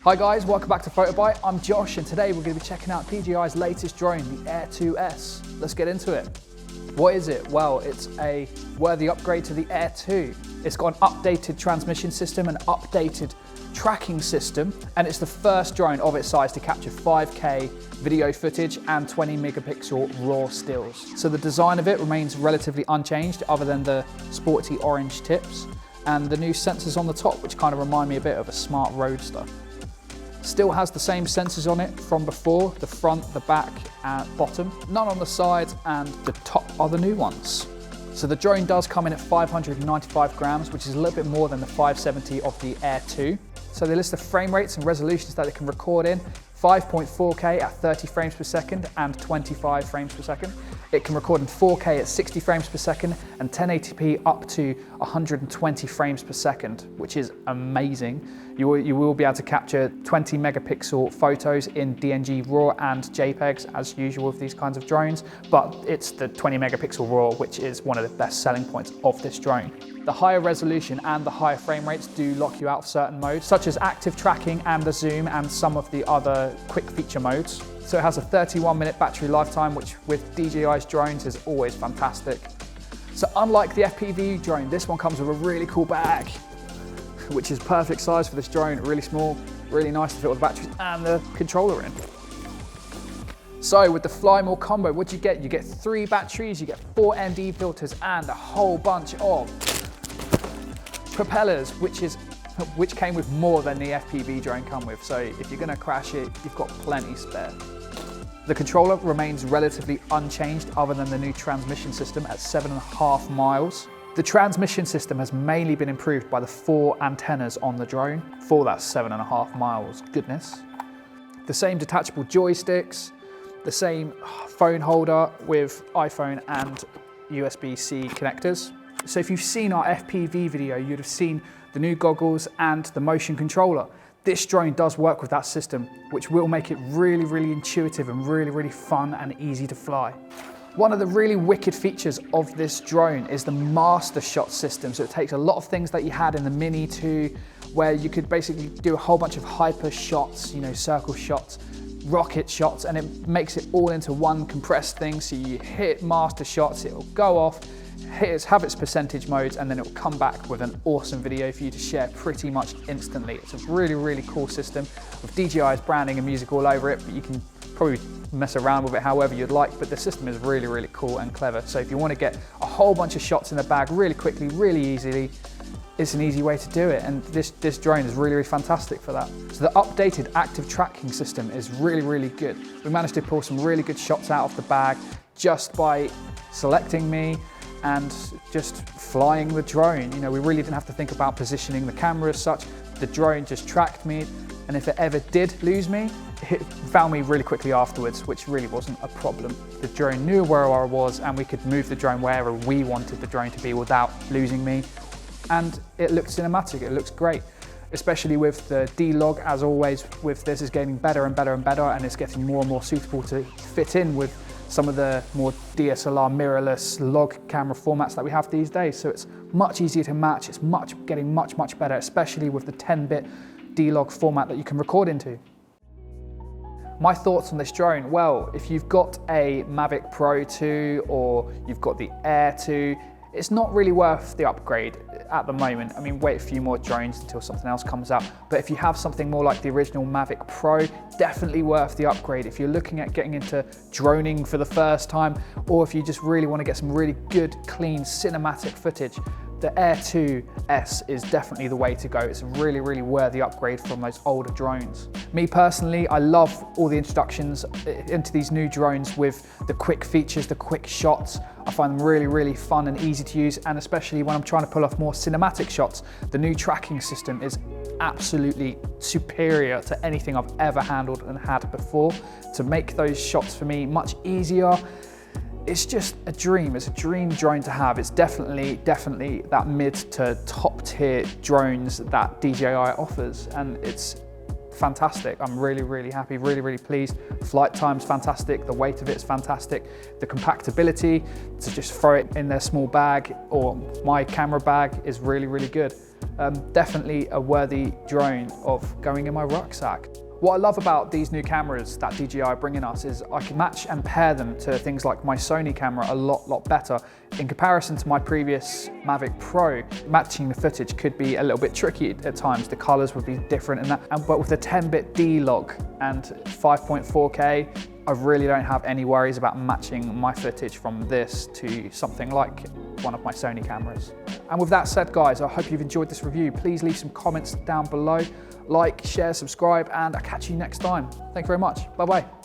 Hi guys, welcome back to Photobyte. I'm Josh and today we're going to be checking out DJI's latest drone, the Air 2S. Let's get into it. What is it? Well, it's a worthy upgrade to the Air 2. It's got an updated transmission system, an updated tracking system, and it's the first drone of its size to capture 5K video footage and 20 megapixel raw stills. So the design of it remains relatively unchanged other than the sporty orange tips and the new sensors on the top, which kind of remind me a bit of a smart Roadster. Still has the same sensors on it from before, the front, the back, and bottom. None on the sides, and the top are the new ones. So the drone does come in at 595 grams, which is a little bit more than the 570 of the Air 2. So they list the frame rates and resolutions that it can record in: 5.4K at 30 frames per second and 25 frames per second. It can record in 4K at 60 frames per second and 1080p up to 120 frames per second, which is amazing. You will be able to capture 20 megapixel photos in DNG RAW and JPEGs as usual with these kinds of drones, but it's the 20 megapixel RAW which is one of the best selling points of this drone. The higher resolution and the higher frame rates do lock you out of certain modes, such as active tracking and the zoom and some of the other quick feature modes. So it has a 31-minute battery lifetime, which with DJI's drones is always fantastic. So unlike the FPV drone, this one comes with a really cool bag, which is perfect size for this drone, really small, really nice to fit all the batteries and the controller in. So with the Fly More combo, what do you get? You get 3 batteries, you get 4 ND filters and a whole bunch of propellers, which came with more than the FPV drone come with. So if you're gonna crash it, you've got plenty spare. The controller remains relatively unchanged other than the new transmission system at 7.5 miles. The transmission system has mainly been improved by the 4 antennas on the drone for that 7.5 miles goodness. The same detachable joysticks, the same phone holder with iPhone and USB-C connectors. So if you've seen our FPV video, you'd have seen the new goggles and the motion controller. This drone does work with that system, which will make it really, really intuitive and really, really fun and easy to fly. One of the really wicked features of this drone is the master shot system. So it takes a lot of things that you had in the Mini 2, where you could basically do a whole bunch of hyper shots, circle shots, rocket shots, and it makes it all into one compressed thing. So you hit master shots, it'll go off, have its percentage modes, and then it will come back with an awesome video for you to share pretty much instantly. It's a really, really cool system with DJI's branding and music all over it, but you can probably mess around with it however you'd like, but the system is really, really cool and clever. So if you want to get a whole bunch of shots in the bag really quickly, really easily, it's an easy way to do it, and this drone is really, really fantastic for that. So the updated active tracking system is really, really good. We managed to pull some really good shots out of the bag just by selecting me and just flying the drone. We really didn't have to think about positioning the camera as such. The drone just tracked me, and if it ever did lose me, it found me really quickly afterwards, which really wasn't a problem. The drone knew where I was, and we could move the drone wherever we wanted the drone to be without losing me. And it looks cinematic, it looks great. Especially with the D-Log, as always, with this is getting better and better and better, and it's getting more and more suitable to fit in with some of the more DSLR mirrorless log camera formats that we have these days. So it's much easier to match, it's getting much, much better, especially with the 10-bit D-Log format that you can record into. My thoughts on this drone, well, if you've got a Mavic Pro 2 or you've got the Air 2, it's not really worth the upgrade at the moment. I mean, wait a few more drones until something else comes out. But if you have something more like the original Mavic Pro, definitely worth the upgrade. If you're looking at getting into droning for the first time, or if you just really want to get some really good, clean cinematic footage, the Air 2S is definitely the way to go. It's a really, really worthy upgrade from those older drones. Me personally, I love all the introductions into these new drones with the quick features, the quick shots. I find them really, really fun and easy to use, and especially when I'm trying to pull off more cinematic shots, the new tracking system is absolutely superior to anything I've ever handled and had before. To make those shots for me much easier, it's just a dream. It's a dream drone to have. It's definitely that mid to top tier drones that DJI offers, and it's fantastic. I'm really, really happy, really, really pleased. Flight time's fantastic, the weight of it's fantastic, the compactability to just throw it in their small bag or my camera bag is really, really good. Definitely a worthy drone of going in my rucksack. What I love about these new cameras that DJI are bringing us is I can match and pair them to things like my Sony camera a lot better. In comparison to my previous Mavic Pro, matching the footage could be a little bit tricky at times. The colors would be different but with the 10-bit D-Log and 5.4K, I really don't have any worries about matching my footage from this to something like one of my Sony cameras. And with that said, guys, I hope you've enjoyed this review. Please leave some comments down below. Like, share, subscribe, and I'll catch you next time. Thank you very much. Bye-bye.